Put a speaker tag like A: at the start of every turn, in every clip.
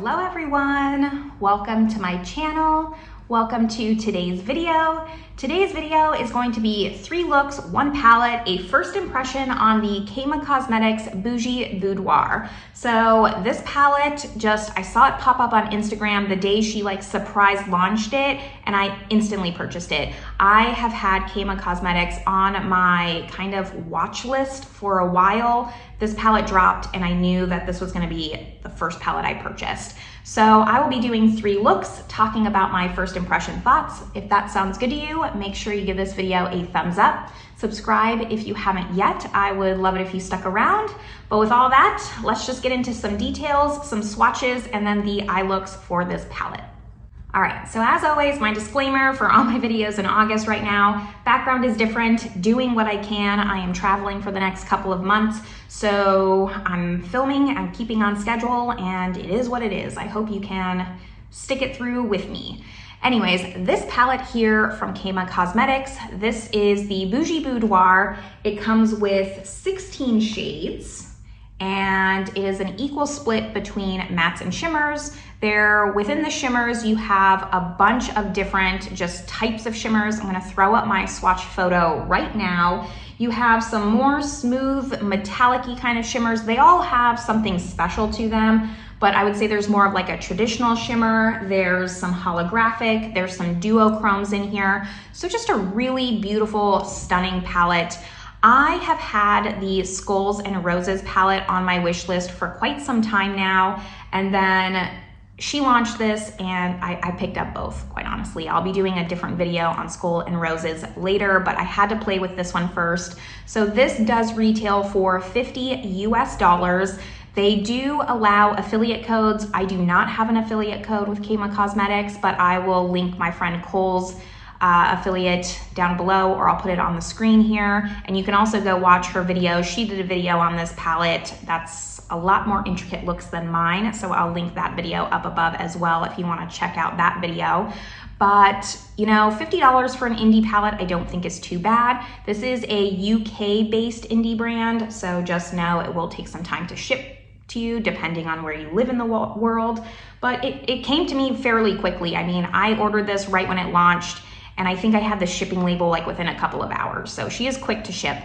A: Hello everyone, welcome to my channel. Welcome to today's video. Today's video is going to be 3 looks, 1 palette, a first impression on the Kaima Cosmetics Boujee Boudoir. So this palette, I saw it pop up on Instagram the day she surprise launched it, and I instantly purchased it. I have had Kaima Cosmetics on my kind of watch list for a while. This palette dropped and I knew that this was gonna be the first palette I purchased. So I will be doing 3 looks, talking about my first impression thoughts. If that sounds good to you, make sure you give this video a thumbs up. Subscribe if you haven't yet. I would love it if you stuck around. But with all that, let's just get into some details, some swatches, and then the eye looks for this palette. All right, so as always, my disclaimer for all my videos in August right now, background is different, doing what I can. I am traveling for the next couple of months, so I'm filming, I'm keeping on schedule, and it is what it is. I hope you can stick it through with me. Anyways, this palette here from Kaima Cosmetics, this is the Boujee Boudoir. It comes with 16 shades, and it is an equal split between mattes and shimmers. Within the shimmers, you have a bunch of different just types of shimmers. I'm gonna throw up my swatch photo right now. You have some more smooth, metallic-y kind of shimmers. They all have something special to them, but I would say there's more of like a traditional shimmer. There's some holographic, there's some duochromes in here. So just a really beautiful, stunning palette. I have had the Skulls and Roses palette on my wish list for quite some time now, and then she launched this and I picked up both, quite honestly. I'll be doing a different video on Skull and Roses later, but I had to play with this one first. So this does retail for $50 US. They do allow affiliate codes. I do not have an affiliate code with Kaima Cosmetics, but I will link my friend Cole's affiliate down below, or I'll put it on the screen here. And you can also go watch her video. She did a video on this palette that's a lot more intricate looks than mine, so I'll link that video up above as well if you want to check out that video. But you know, $50 for an indie palette I don't think is too bad. This is a UK based indie brand, so just know it will take some time to ship to you depending on where you live in the world, but it came to me fairly quickly. I mean, I ordered this right when it launched, and I think I had the shipping label within a couple of hours, so she is quick to ship.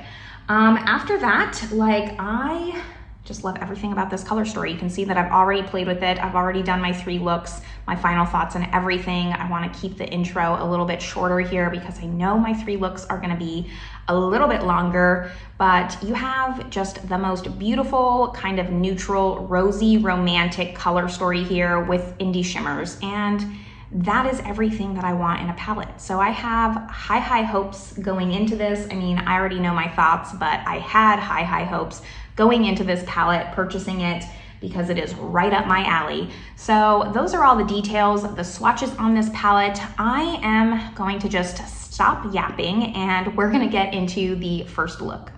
A: After that, I just love everything about this color story. You can see that I've already played with it. I've already done my 3 looks, my final thoughts and everything. I want to keep the intro a little bit shorter here because I know my 3 looks are going to be a little bit longer, but you have just the most beautiful kind of neutral, rosy, romantic color story here with indie shimmers, and that is everything that I want in a palette. So I have high hopes going into this. I mean, I already know my thoughts, but I had high hopes going into this palette, purchasing it, because it is right up my alley. So those are all the details, the swatches on this palette. I am going to just stop yapping and we're gonna get into the first look.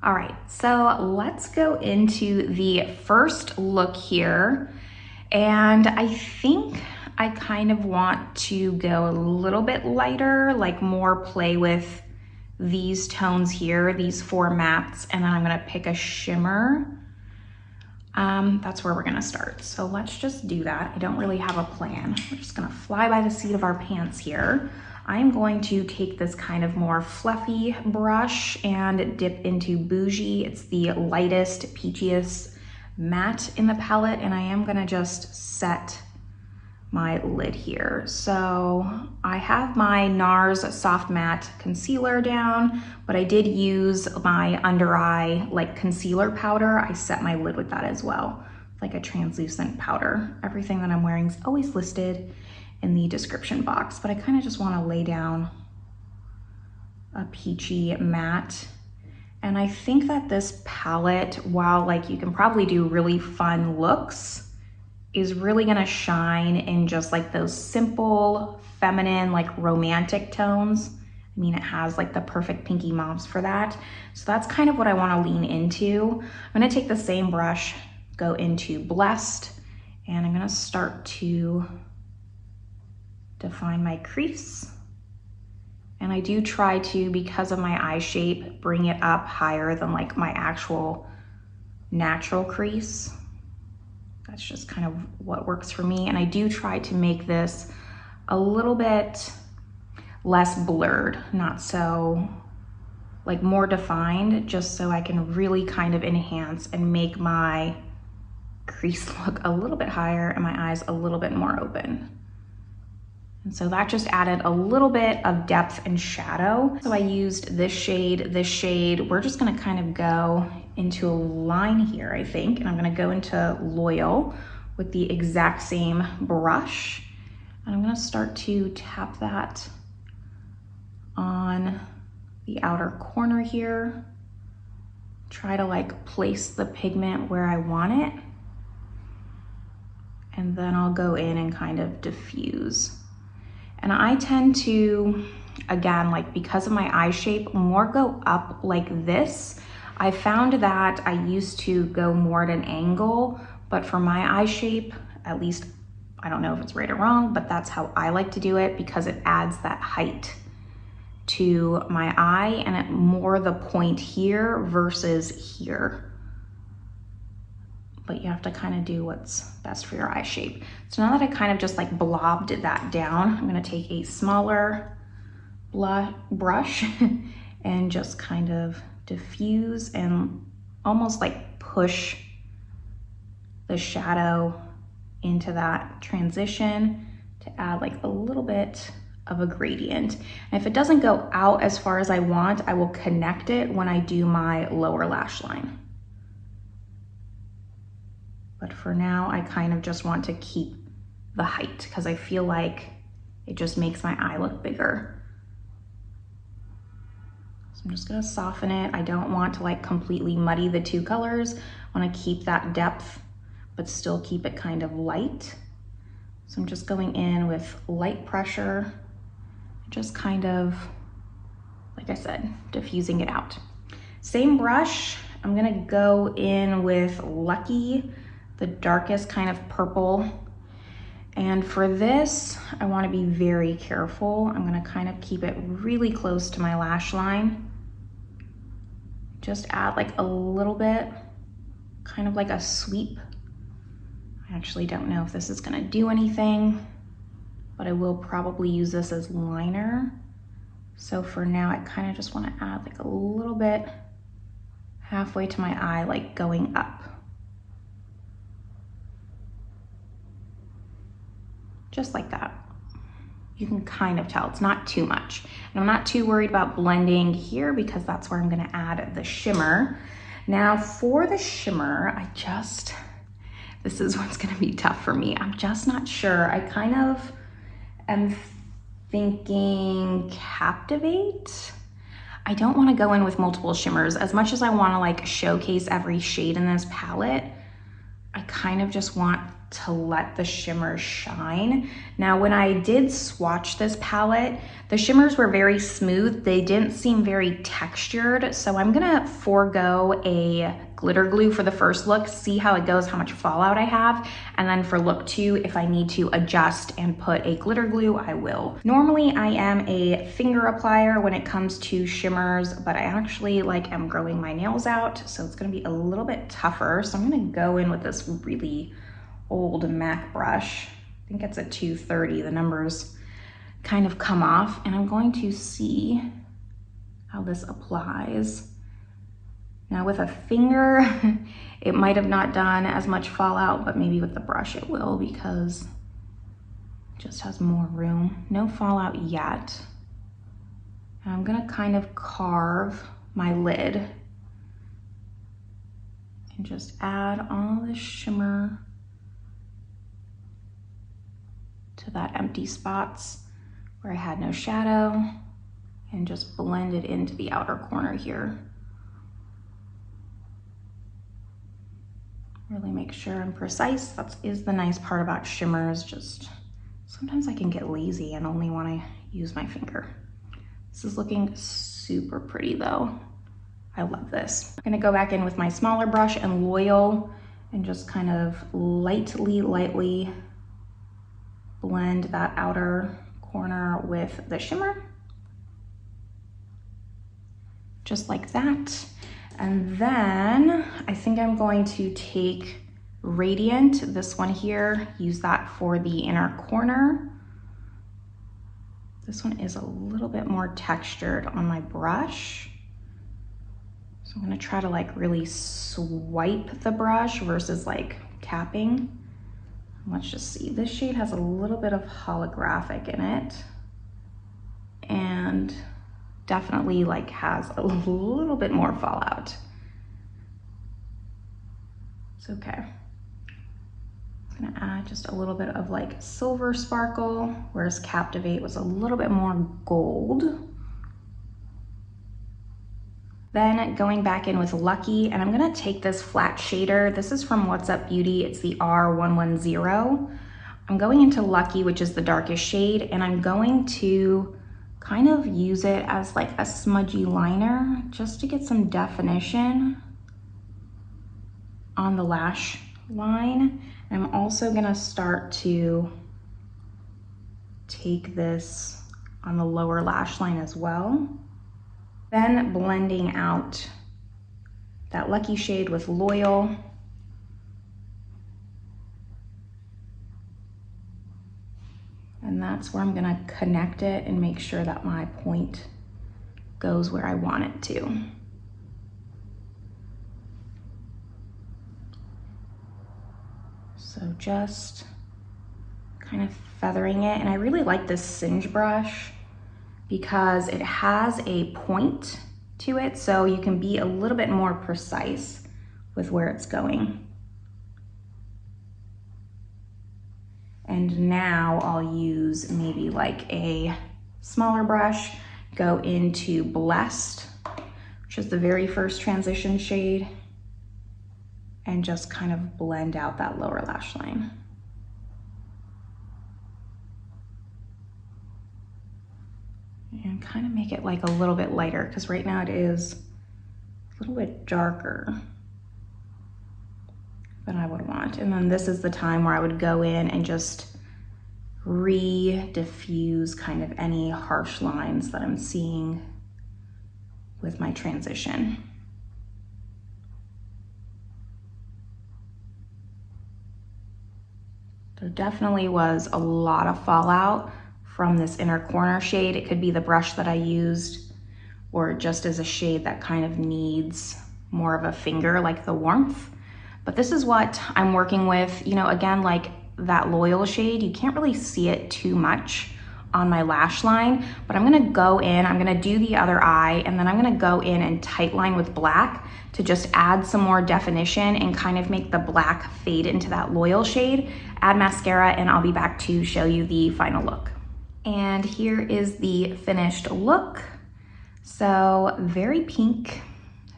A: All right, so let's go into the first look here. And I think I kind of want to go a little bit lighter, more play with these tones here, these 4 mattes, and then I'm gonna pick a shimmer. That's where we're gonna start. So let's just do that. I don't really have a plan. We're just gonna fly by the seat of our pants here. I'm going to take this kind of more fluffy brush and dip into Boujee. It's the lightest, peachiest matte in the palette, and I am gonna just set my lid here. So I have my Nars Soft Matte Concealer down, but I did use my under eye concealer powder. I set my lid with that as well, like a translucent powder. Everything that I'm wearing is always listed in the description box, but I kind of just want to lay down a peachy matte. And I think that this palette, while you can probably do really fun looks, is really gonna shine in just those simple, feminine, romantic tones. I mean, it has the perfect pinky mauves for that. So that's kind of what I wanna lean into. I'm gonna take the same brush, go into Blessed, and I'm gonna start to define my crease. And I do try to, because of my eye shape, bring it up higher than my actual natural crease. That's just kind of what works for me. And I do try to make this a little bit less blurred, not so like more defined, just so I can really kind of enhance and make my crease look a little bit higher and my eyes a little bit more open. And so that just added a little bit of depth and shadow. So I used this shade, We're just gonna kind of go into a line here, I think, and I'm gonna go into Loyal with the exact same brush. And I'm gonna start to tap that on the outer corner here. Try to like place the pigment where I want it. And then I'll go in and kind of diffuse. And I tend to, again, like because of my eye shape, more go up like this. I found that I used to go more at an angle, but for my eye shape, at least, I don't know if it's right or wrong, but that's how I like to do it because it adds that height to my eye and it more the point here versus here. But you have to kind of do what's best for your eye shape. So now that I kind of just like blobbed that down, I'm gonna take a smaller brush and just kind of diffuse and almost like push the shadow into that transition to add like a little bit of a gradient. And if it doesn't go out as far as I want, I will connect it when I do my lower lash line. But for now, I kind of just want to keep the height because I feel like it just makes my eye look bigger. So I'm just gonna soften it. I don't want to like completely muddy the two colors. I wanna keep that depth, but still keep it kind of light. So I'm just going in with light pressure, just kind of, like I said, diffusing it out. Same brush, I'm gonna go in with Lucky, the darkest kind of purple. And for this, I wanna be very careful. I'm gonna kind of keep it really close to my lash line. Just add like a little bit, kind of like a sweep. I actually don't know if this is gonna do anything, but I will probably use this as liner. So for now, I kind of just wanna add like a little bit halfway to my eye, like going up. Just like that. You can kind of tell it's not too much. And I'm not too worried about blending here because that's where I'm gonna add the shimmer. Now for the shimmer, this is what's gonna be tough for me. I'm just not sure. I kind of am thinking Captivate. I don't wanna go in with multiple shimmers. As much as I wanna like showcase every shade in this palette, I kind of just want to let the shimmer shine. Now, when I did swatch this palette, the shimmers were very smooth. They didn't seem very textured. So I'm gonna forego a glitter glue for the first look, see how it goes, how much fallout I have. And then for look 2, if I need to adjust and put a glitter glue, I will. Normally I am a finger applier when it comes to shimmers, but I actually am growing my nails out. So it's gonna be a little bit tougher. So I'm gonna go in with this really old MAC brush. I think it's a 230. The numbers kind of come off, and I'm going to see how this applies. Now with a finger, it might have not done as much fallout, but maybe with the brush it will because it just has more room. No fallout yet. And I'm gonna kind of carve my lid and just add all the shimmer to that empty spots where I had no shadow and just blend it into the outer corner here. Really make sure I'm precise. That is the nice part about shimmers. Just sometimes I can get lazy and only want to use my finger. This is looking super pretty though. I love this. I'm gonna go back in with my smaller brush and Loyal and just kind of lightly blend that outer corner with the shimmer. Just like that. And then I think I'm going to take Radiant, this one here, use that for the inner corner. This one is a little bit more textured on my brush. So I'm gonna try to like really swipe the brush versus like tapping. Let's just see, this shade has a little bit of holographic in it and definitely like has a little bit more fallout. It's okay. I'm gonna add just a little bit of like silver sparkle, whereas Captivate was a little bit more gold. Then going back in with Lucky, and I'm gonna take this flat shader. This is from What's Up Beauty, it's the R110. I'm going into Lucky, which is the darkest shade, and I'm going to kind of use it as like a smudgy liner just to get some definition on the lash line. I'm also gonna start to take this on the lower lash line as well. Then blending out that Lucky shade with Loyal. And that's where I'm gonna connect it and make sure that my point goes where I want it to. So just kind of feathering it. And I really like this Singe brush because it has a point to it, so you can be a little bit more precise with where it's going. And now I'll use maybe like a smaller brush, go into Blessed, which is the very first transition shade, and just kind of blend out that lower lash line. And kind of make it like a little bit lighter, because right now it is a little bit darker than I would want. And then this is the time where I would go in and just re-diffuse kind of any harsh lines that I'm seeing with my transition. There definitely was a lot of fallout from this inner corner shade. It could be the brush that I used, or just as a shade that kind of needs more of a finger, like the warmth. But this is what I'm working with. You know, again, like that Loyal shade, you can't really see it too much on my lash line, but I'm gonna go in, I'm gonna do the other eye, and then I'm gonna go in and tight line with black to just add some more definition and kind of make the black fade into that Loyal shade. Add mascara, and I'll be back to show you the final look. And here is the finished look. So very pink,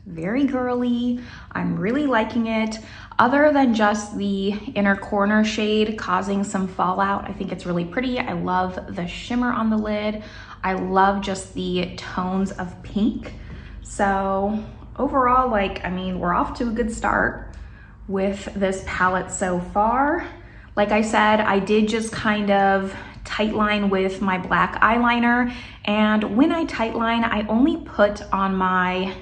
A: very girly. I'm really liking it. Other than just the inner corner shade causing some fallout, I think it's really pretty. I love the shimmer on the lid. I love just the tones of pink. So overall, like, I mean, we're off to a good start with this palette so far. Like I said, I did just kind of tight line with my black eyeliner, and when I tight line, I only put on my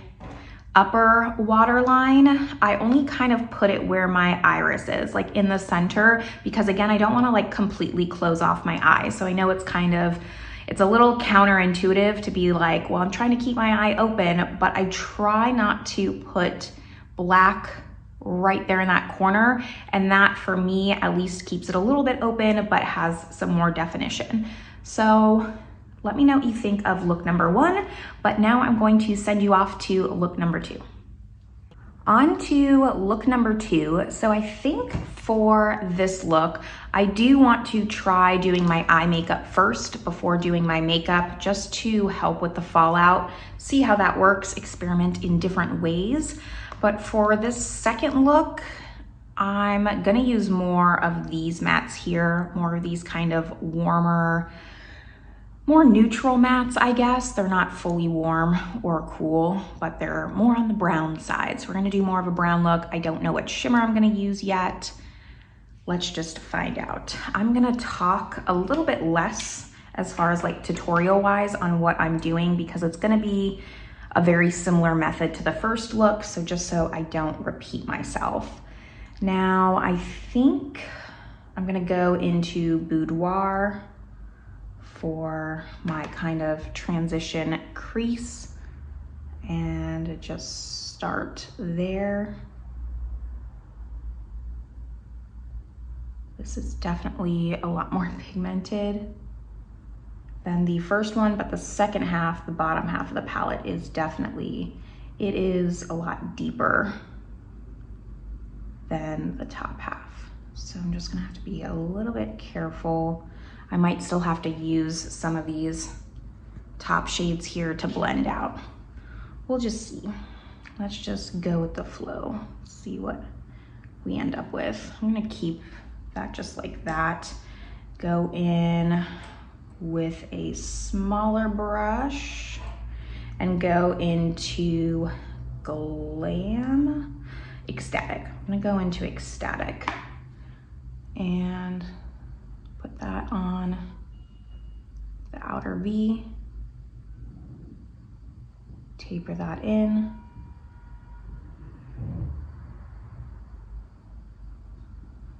A: upper waterline, I only kind of put it where my iris is, like in the center, because again, I don't want to like completely close off my eye. So I know it's kind of, it's a little counterintuitive to be like, well, I'm trying to keep my eye open, but I try not to put black right there in that corner, and that for me at least keeps it a little bit open but has some more definition. So let me know what you think of look number one, but now I'm going to send you off to look number two. On to look number two. So I think for this look, I do want to try doing my eye makeup first before doing my makeup, just to help with the fallout, see how that works, experiment in different ways. But for this second look, I'm gonna use more of these mattes here, more of these kind of warmer, more neutral mattes, I guess. They're not fully warm or cool, but they're more on the brown side. So we're gonna do more of a brown look. I don't know what shimmer I'm gonna use yet. Let's just find out. I'm gonna talk a little bit less as far as like tutorial wise on what I'm doing, because it's gonna be a very similar method to the first look, so just so I don't repeat myself. Now I think I'm gonna go into Boudoir for my kind of transition crease and just start there. This is definitely a lot more pigmented than the first one, but the second half, the bottom half of the palette is definitely, it is a lot deeper than the top half. So I'm just gonna have to be a little bit careful. I might still have to use some of these top shades here to blend out. We'll just see. Let's just go with the flow, see what we end up with. I'm gonna keep that just like that. Go in with a smaller brush and go into Glam Ecstatic. I'm gonna go into Ecstatic and put that on the outer V, taper that in.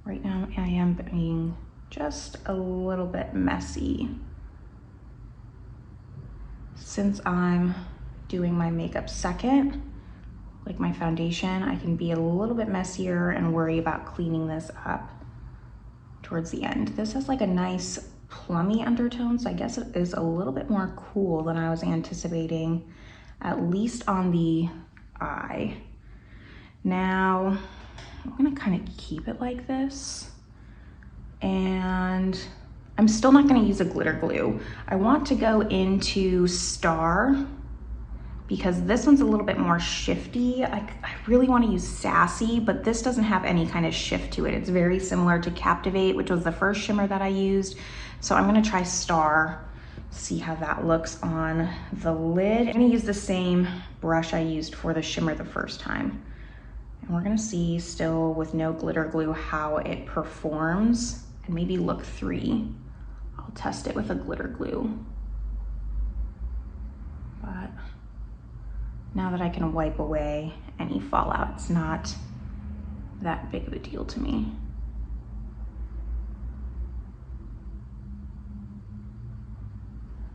A: Right now I am being just a little bit messy. Since I'm doing my makeup second, like my foundation, I can be a little bit messier and worry about cleaning this up towards the end. This has like a nice plummy undertone, so I guess it is a little bit more cool than I was anticipating, at least on the eye. Now, I'm gonna kind of keep it like this, and I'm still not gonna use a glitter glue. I want to go into Star because this one's a little bit more shifty. I really want to use Sassy, but this doesn't have any kind of shift to it. It's very similar to Captivate, which was the first shimmer that I used. So I'm gonna try Star, see how that looks on the lid. I'm gonna use the same brush I used for the shimmer the first time. And we're gonna see still with no glitter glue how it performs, and maybe look 3. I'll test it with a glitter glue. But now that I can wipe away any fallout, it's not that big of a deal to me.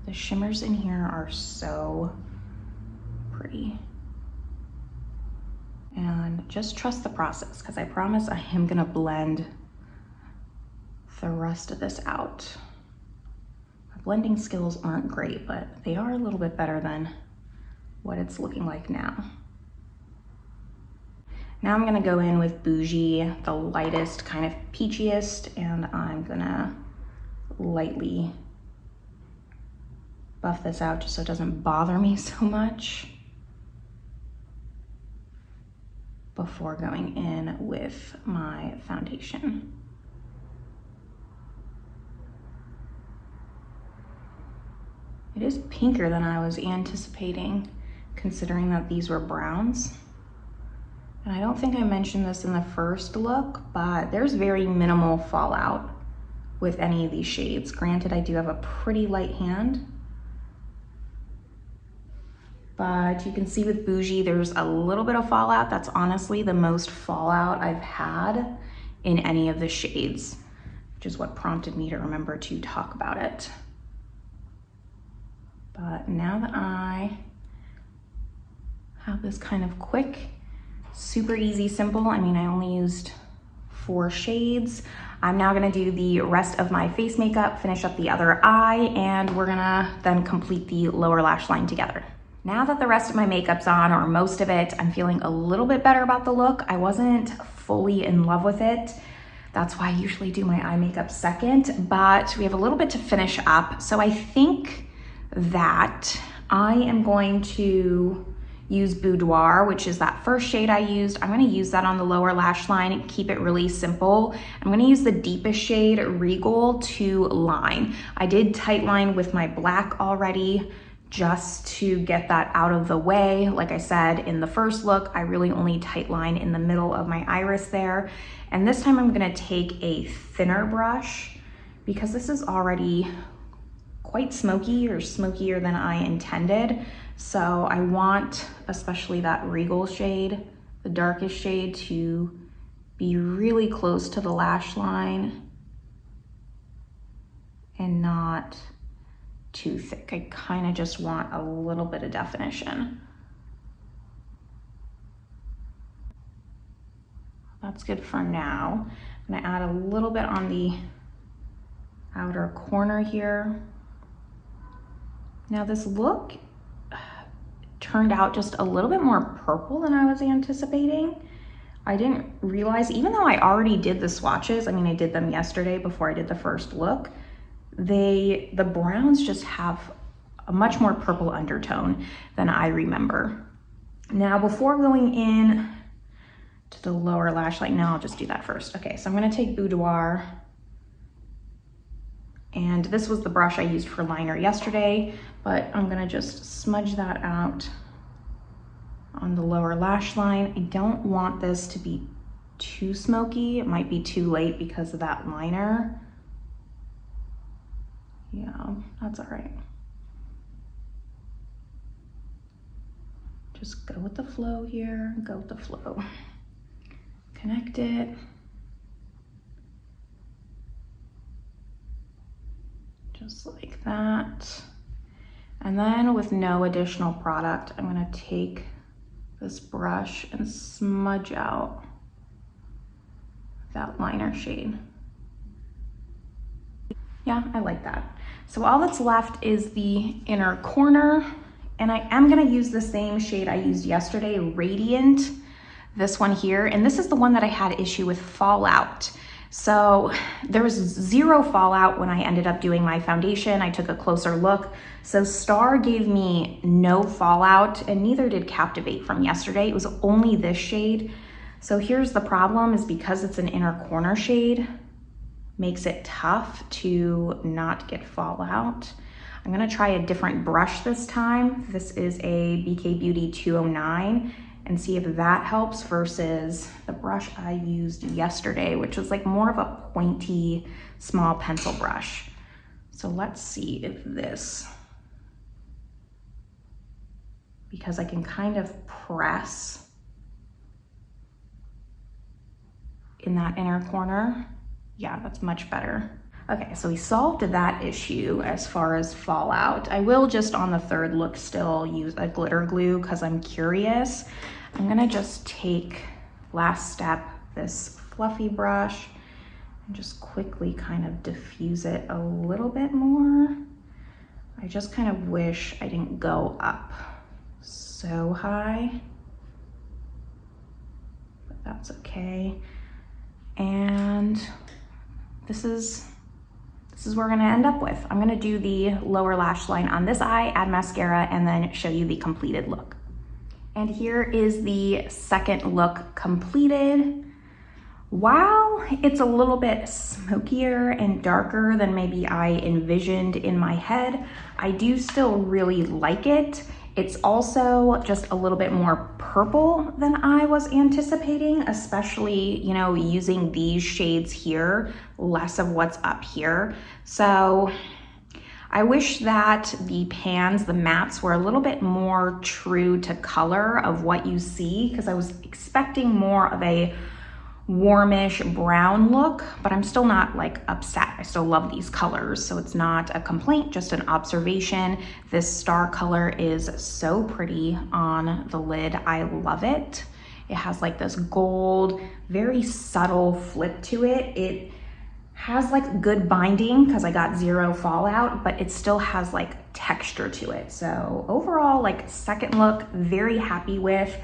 A: The shimmers in here are so pretty. And just trust the process, because I promise I am gonna blend the rest of this out. My blending skills aren't great, but they are a little bit better than what it's looking like now. Now I'm gonna go in with Boujee, the lightest, kind of peachiest, and I'm gonna lightly buff this out just so it doesn't bother me so much before going in with my foundation. It is pinker than I was anticipating, considering that these were browns. And I don't think I mentioned this in the first look, but there's very minimal fallout with any of these shades. Granted, I do have a pretty light hand, but you can see with Boujee, there's a little bit of fallout. That's honestly the most fallout I've had in any of the shades, which is what prompted me to remember to talk about it. But now that I have this kind of quick, super easy, simple, I mean, I only used 4 shades. I'm now gonna do the rest of my face makeup, finish up the other eye, and we're gonna then complete the lower lash line together. Now that the rest of my makeup's on, or most of it, I'm feeling a little bit better about the look. I wasn't fully in love with it. That's why I usually do my eye makeup second, but we have a little bit to finish up. So I think that I am going to use Boudoir, which is that first shade I used. I'm gonna use that on the lower lash line and keep it really simple. I'm gonna use the deepest shade, Regal, to line. I did tight line with my black already, just to get that out of the way. Like I said, in the first look, I really only tight line in the middle of my iris there. And this time I'm gonna take a thinner brush because this is already quite smoky, or smokier than I intended. So I want, especially that Regal shade, the darkest shade, to be really close to the lash line and not too thick. I kind of just want a little bit of definition. That's good for now. I'm gonna add a little bit on the outer corner here. Now this look turned out just a little bit more purple than I was anticipating. I didn't realize, even though I already did the swatches, I mean, I did them yesterday before I did the first look, the browns just have a much more purple undertone than I remember. Now, before going in to the lower lash line, no, I'll just do that first. Okay, so I'm gonna take Boudoir, and this was the brush I used for liner yesterday, but I'm gonna just smudge that out on the lower lash line. I don't want this to be too smoky. It might be too late because of that liner. Yeah, that's all right. Just go with the flow here, go with the flow. Connect it. Just like that. And then with no additional product, I'm gonna take this brush and smudge out that liner shade. Yeah, I like that. So all that's left is the inner corner, and I am gonna use the same shade I used yesterday, Radiant, this one here, and this is the one that I had issue with fallout. So there was zero fallout when I ended up doing my foundation. I took a closer look. So Star gave me no fallout, and neither did Captivate from yesterday. It was only this shade. So here's the problem, is because it's an inner corner shade, makes it tough to not get fallout. I'm gonna try a different brush this time. This is a BK Beauty 209, and see if that helps versus the brush I used yesterday, which was like more of a pointy, small pencil brush. So let's see if this, because I can kind of press in that inner corner. Yeah, that's much better. Okay, so we solved that issue as far as fallout. I will just on the third look still use a glitter glue because I'm curious. I'm gonna just take, last step, this fluffy brush and just quickly kind of diffuse it a little bit more. I just kind of wish I didn't go up so high, but that's okay. And this is where we're gonna end up with. I'm gonna do the lower lash line on this eye, add mascara, and then show you the completed look. And here is the second look completed. While it's a little bit smokier and darker than maybe I envisioned in my head, I do still really like it. It's also just a little bit more purple than I was anticipating, especially, you know, using these shades here, less of what's up here. So I wish that the pans, the mattes, were a little bit more true to color of what you see, because I was expecting more of a warmish brown look, but I'm still not like upset. I still love these colors, so it's not a complaint, just an observation. This star color is so pretty on the lid. I love it. It has like this gold, very subtle flip to it. It has like good binding because I got zero fallout, but it still has like texture to it. So overall, like second look, very happy with.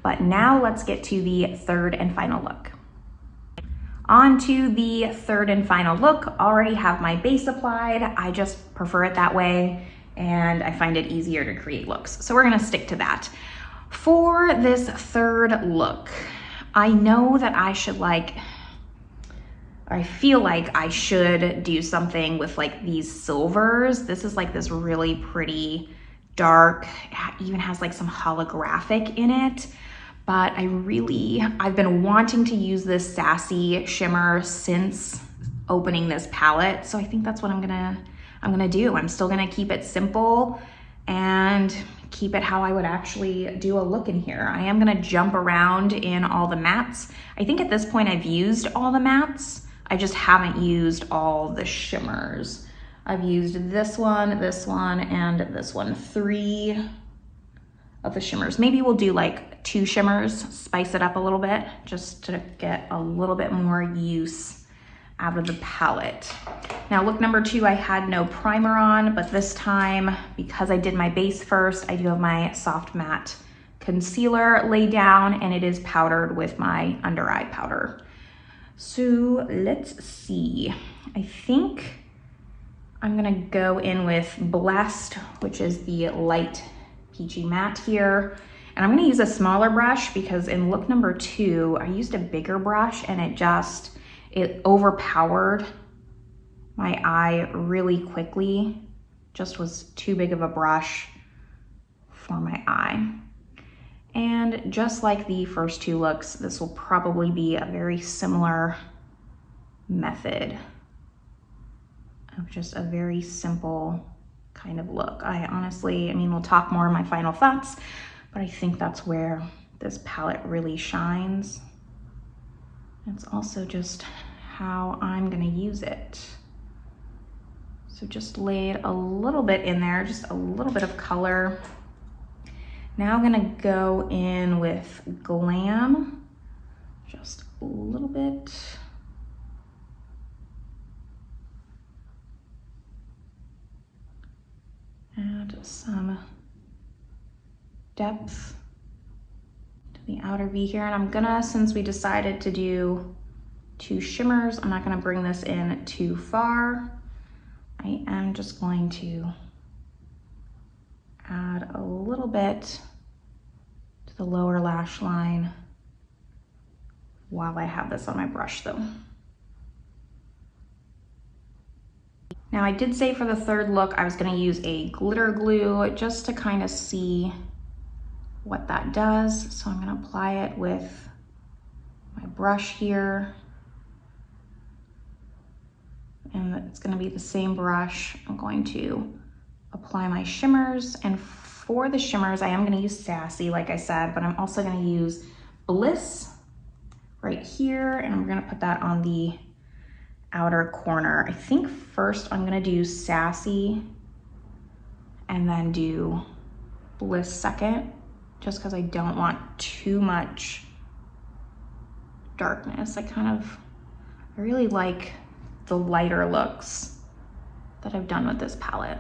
A: But now let's get to the third and final look. On to the third and final look. Already have my base applied. I just prefer it that way, and I find it easier to create looks. So we're gonna stick to that. For this third look, I know that I should I feel like I should do something with like these silvers. This is like this really pretty dark, it even has like some holographic in it. But I've been wanting to use this Sassy shimmer since opening this palette. So I think that's what I'm gonna do. I'm still gonna keep it simple and keep it how I would actually do a look in here. I am gonna jump around in all the mattes. I think at this point I've used all the mattes. I just haven't used all the shimmers. I've used this one, and this one. 3 of the shimmers. Maybe we'll do like 2 shimmers, spice it up a little bit, just to get a little bit more use out of the palette. Now look number 2, I had no primer on, but this time, because I did my base first, I do have my soft matte concealer laid down, and it is powdered with my under eye powder. So let's see. I think I'm gonna go in with Blessed, which is the light peachy matte here. And I'm gonna use a smaller brush because in look number 2, I used a bigger brush and it overpowered my eye really quickly. Just was too big of a brush for my eye. And just like the first 2 looks, this will probably be a very similar method of just a very simple kind of look. I mean, we'll talk more in my final thoughts, but I think that's where this palette really shines. It's also just how I'm gonna use it. So just laid a little bit in there, just a little bit of color. Now I'm gonna go in with Glam, just a little bit. Add some depth to the outer V here. And I'm gonna, since we decided to do 2 shimmers, I'm not gonna bring this in too far. I am just going to add a little bit to the lower lash line while I have this on my brush though. Now I did say for the 3rd look, I was gonna use a glitter glue just to kind of see what that does. So I'm gonna apply it with my brush here. And it's gonna be the same brush. I'm going to apply my shimmers. And for the shimmers, I am gonna use Sassy, like I said, but I'm also gonna use Bliss right here. And I'm gonna put that on the outer corner. I think first I'm gonna do Sassy and then do Bliss second, just because I don't want too much darkness. I really like the lighter looks that I've done with this palette.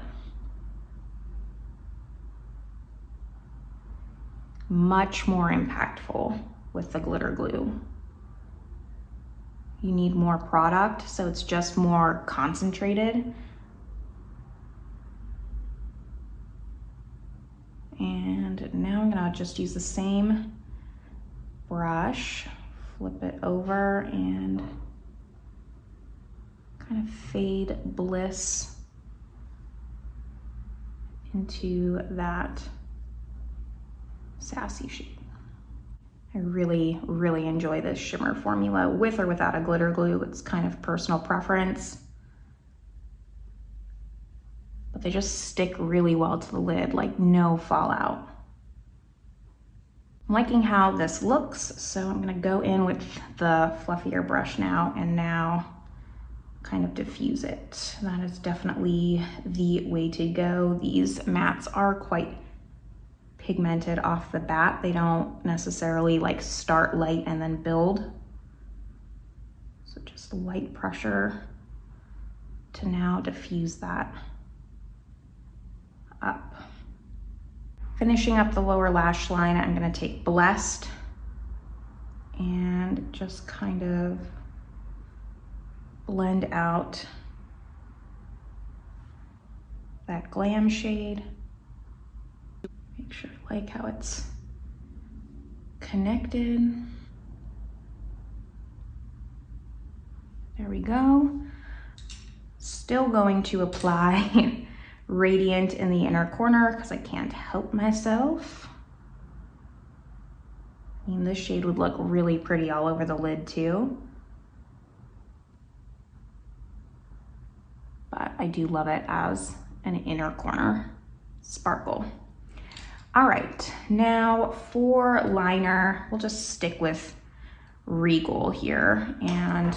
A: Much more impactful with the glitter glue. You need more product, so it's just more concentrated. And now I'm gonna just use the same brush, flip it over and kind of fade Bliss into that Sassy shade. I really, really enjoy this shimmer formula with or without a glitter glue. It's kind of personal preference, but they just stick really well to the lid, like no fallout. I'm liking how this looks, so I'm gonna go in with the fluffier brush now and now kind of diffuse it. That is definitely the way to go. These mattes are quite pigmented off the bat. They don't necessarily like start light and then build. So just light pressure to now diffuse that up. Finishing up the lower lash line, I'm gonna take Blessed and just kind of blend out that Glam shade. Make sure I like how it's connected. There we go. Still going to apply Radiant in the inner corner because I can't help myself. I mean, this shade would look really pretty all over the lid too. But I do love it as an inner corner sparkle. All right, now for liner, we'll just stick with Regal here and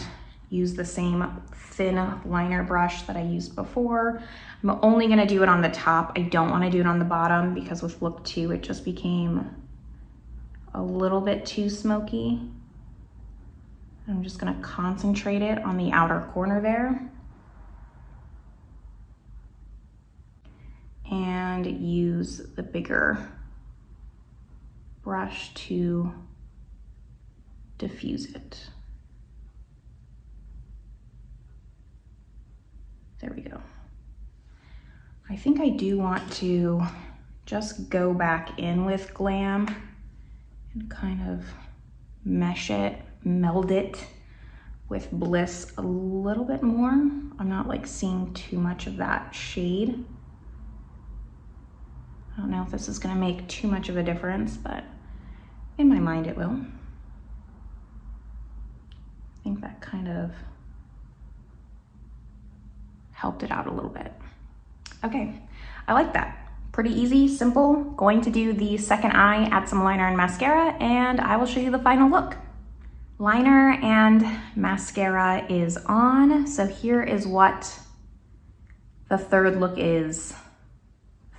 A: use the same thin liner brush that I used before. I'm only gonna do it on the top. I don't wanna do it on the bottom because with look 2, it just became a little bit too smoky. I'm just gonna concentrate it on the outer corner there. And use the bigger brush to diffuse it. There we go. I think I do want to just go back in with Glam and kind of mesh it, meld it with Bliss a little bit more. I'm not like seeing too much of that shade. I don't know if this is gonna make too much of a difference, but in my mind it will. I think that kind of helped it out a little bit. Okay, I like that. Pretty easy, simple. Going to do the second eye, add some liner and mascara, and I will show you the final look. Liner and mascara is on, so here is what the third look is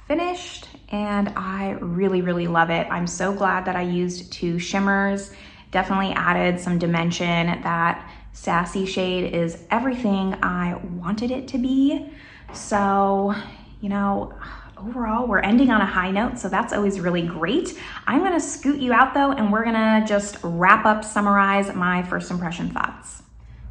A: finished, and I really, really love it. I'm so glad that I used 2 shimmers. Definitely added some dimension. That sassy shade is everything I wanted it to be. So, you know, overall, we're ending on a high note, so that's always really great. I'm gonna scoot you out though, and we're gonna just wrap up, summarize my first impression thoughts.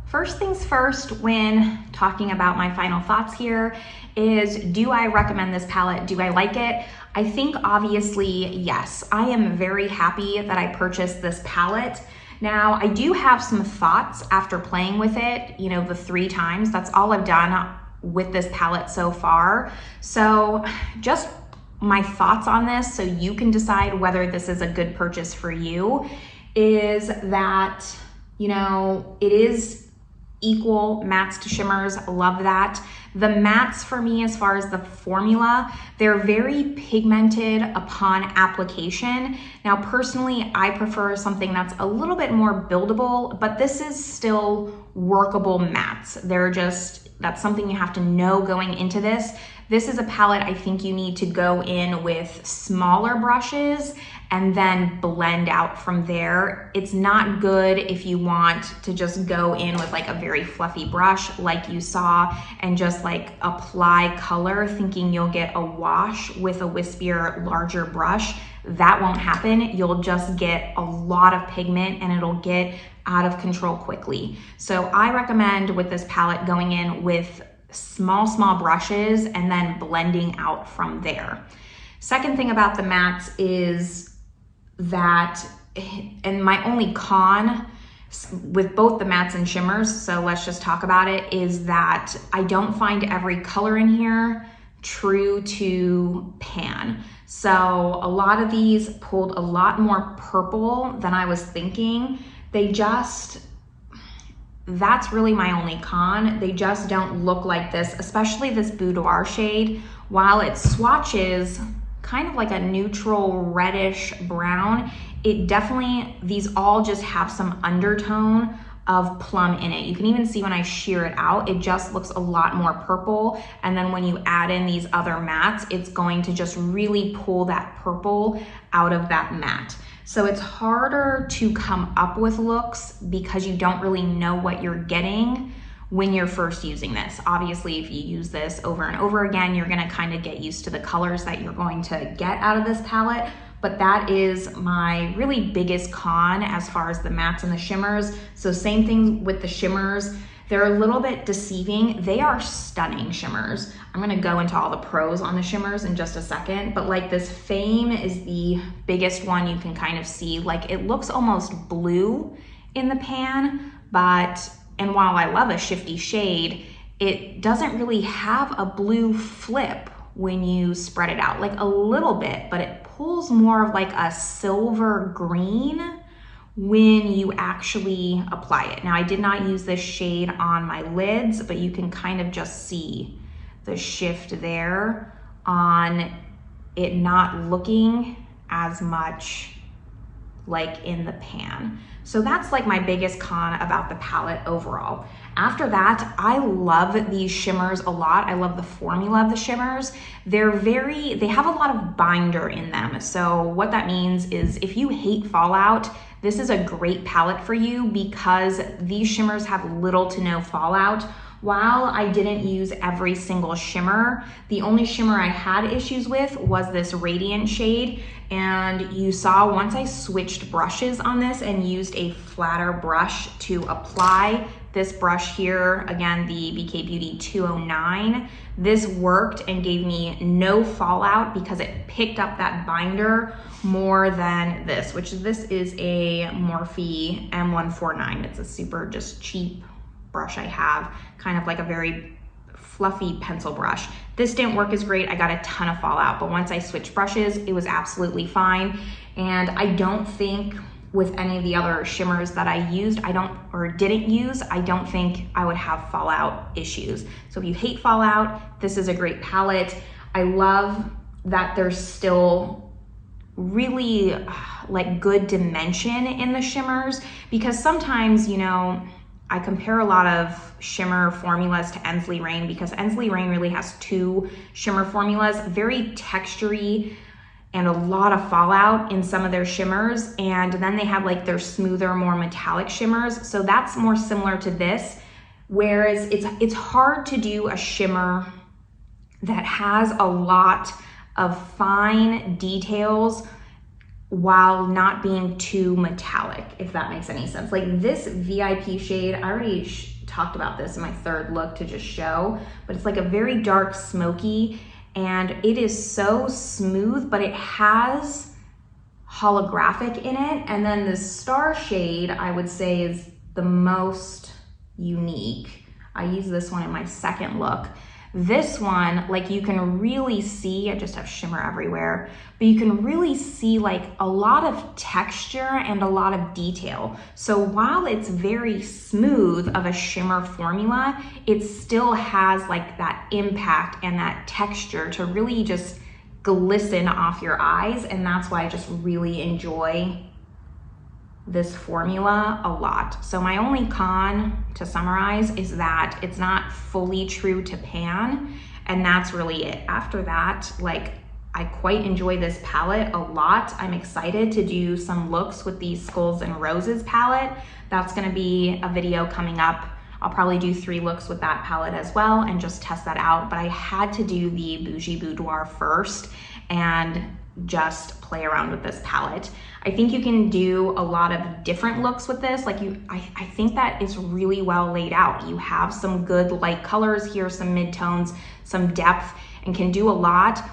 A: First things first, when talking about my final thoughts here, is do I recommend this palette? Do I like it? I think obviously, yes. I am very happy that I purchased this palette. Now, I do have some thoughts after playing with it, you know, the 3 times. That's all I've done with this palette so far. So just my thoughts on this, so you can decide whether this is a good purchase for you, is that, you know, it is equal mattes to shimmers. Love that. The mattes for me, as far as the formula, they're very pigmented upon application. Now, personally, I prefer something that's a little bit more buildable, but this is still workable mattes. They're just, that's something you have to know going into this. This is a palette I think you need to go in with smaller brushes and then blend out from there. It's not good if you want to just go in with like a very fluffy brush like you saw and just like apply color thinking you'll get a wash with a wispier, larger brush. That won't happen. You'll just get a lot of pigment and it'll get out of control quickly. So I recommend with this palette going in with small brushes and then blending out from there. Second thing about the mattes is that, and my only con with both the mattes and shimmers, so let's just talk about it, is that I don't find every color in here true to pan. So a lot of these pulled a lot more purple than I was thinking. They just, that's really my only con. They just don't look like this, especially this boudoir shade. While it swatches kind of like a neutral reddish brown, it definitely, these all just have some undertone of plum in it. You can even see when I sheer it out, it just looks a lot more purple. And then when you add in these other mattes, it's going to just really pull that purple out of that matte. So it's harder to come up with looks because you don't really know what you're getting when you're first using this. Obviously, if you use this over and over again, you're gonna kind of get used to the colors that you're going to get out of this palette. But that is my really biggest con as far as the mattes and the shimmers. So same thing with the shimmers. They're a little bit deceiving. They are stunning shimmers. I'm gonna go into all the pros on the shimmers in just a second, but like this Fame is the biggest one you can kind of see. Like it looks almost blue in the pan, but, and while I love a shifty shade, it doesn't really have a blue flip when you spread it out, like a little bit, but it pulls more of like a silver green when you actually apply it. Now, I did not use this shade on my lids, but you can kind of just see the shift there on it not looking as much like in the pan. So that's like my biggest con about the palette overall. After that, I love these shimmers a lot. I love the formula of the shimmers. They have a lot of binder in them. So what that means is if you hate fallout, this is a great palette for you because these shimmers have little to no fallout. While I didn't use every single shimmer, the only shimmer I had issues with was this Radiant shade. And you saw once I switched brushes on this and used a flatter brush to apply this brush here, again, the BK Beauty 209, this worked and gave me no fallout because it picked up that binder more than this, which this is a Morphe M149. It's a super just cheap brush I have, kind of like a very fluffy pencil brush. This didn't work as great. I got a ton of fallout, but once I switched brushes, it was absolutely fine. And I don't think with any of the other shimmers that I used, didn't use, I don't think I would have fallout issues. So if you hate fallout, this is a great palette. I love that there's still really like good dimension in the shimmers, because sometimes, you know, I compare a lot of shimmer formulas to Ensley Rain because Ensley Rain really has two shimmer formulas, very textury and a lot of fallout in some of their shimmers. And then they have like their smoother, more metallic shimmers. So that's more similar to this. Whereas it's hard to do a shimmer that has a lot of fine details while not being too metallic, if that makes any sense. Like this VIP shade, I already talked about this in my third look to just show, but it's like a very dark smoky, and it is so smooth, but it has holographic in it. And then the star shade, I would say, is the most unique. I use this one in my second look. This one, like you can really see, I just have shimmer everywhere, but you can really see like a lot of texture and a lot of detail. So while it's very smooth of a shimmer formula, it still has like that impact and that texture to really just glisten off your eyes. And that's why I just really enjoy this formula a lot. So my only con, to summarize, is that it's not fully true to pan, and that's really it. After that, like, I quite enjoy this palette a lot. I'm excited to do some looks with the Skulls and Roses palette. That's gonna be a video coming up. I'll probably do 3 looks with that palette as well and just test that out, but I had to do the Boujee Boudoir first and just play around with this palette. I think you can do a lot of different looks with this. Like I think that it's really well laid out. You have some good light colors here, some mid-tones, some depth, and can do a lot.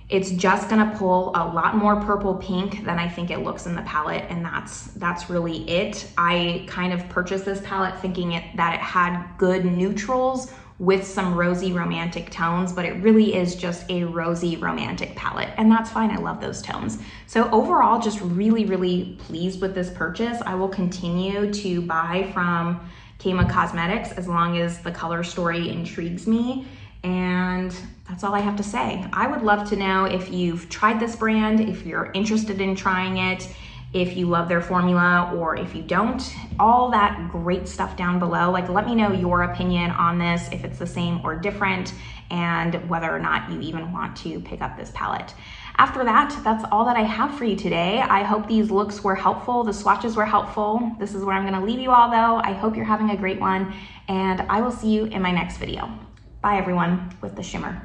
A: It's just gonna pull a lot more purple pink than I think it looks in the palette, and that's really it. I kind of purchased this palette thinking that it had good neutrals with some rosy romantic tones, but it really is just a rosy romantic palette, and that's fine. I love those tones. So overall, just really, really pleased with this purchase. I will continue to buy from Kaima Cosmetics as long as the color story intrigues me, and that's all I have to say. I would love to know if you've tried this brand, if you're interested in trying it, if you love their formula, or if you don't, all that great stuff down below. Like, let me know your opinion on this, if it's the same or different, and whether or not you even want to pick up this palette. After that, that's all that I have for you today. I hope these looks were helpful. The swatches were helpful. This is where I'm gonna leave you all though. I hope you're having a great one, and I will see you in my next video. Bye everyone with the shimmer.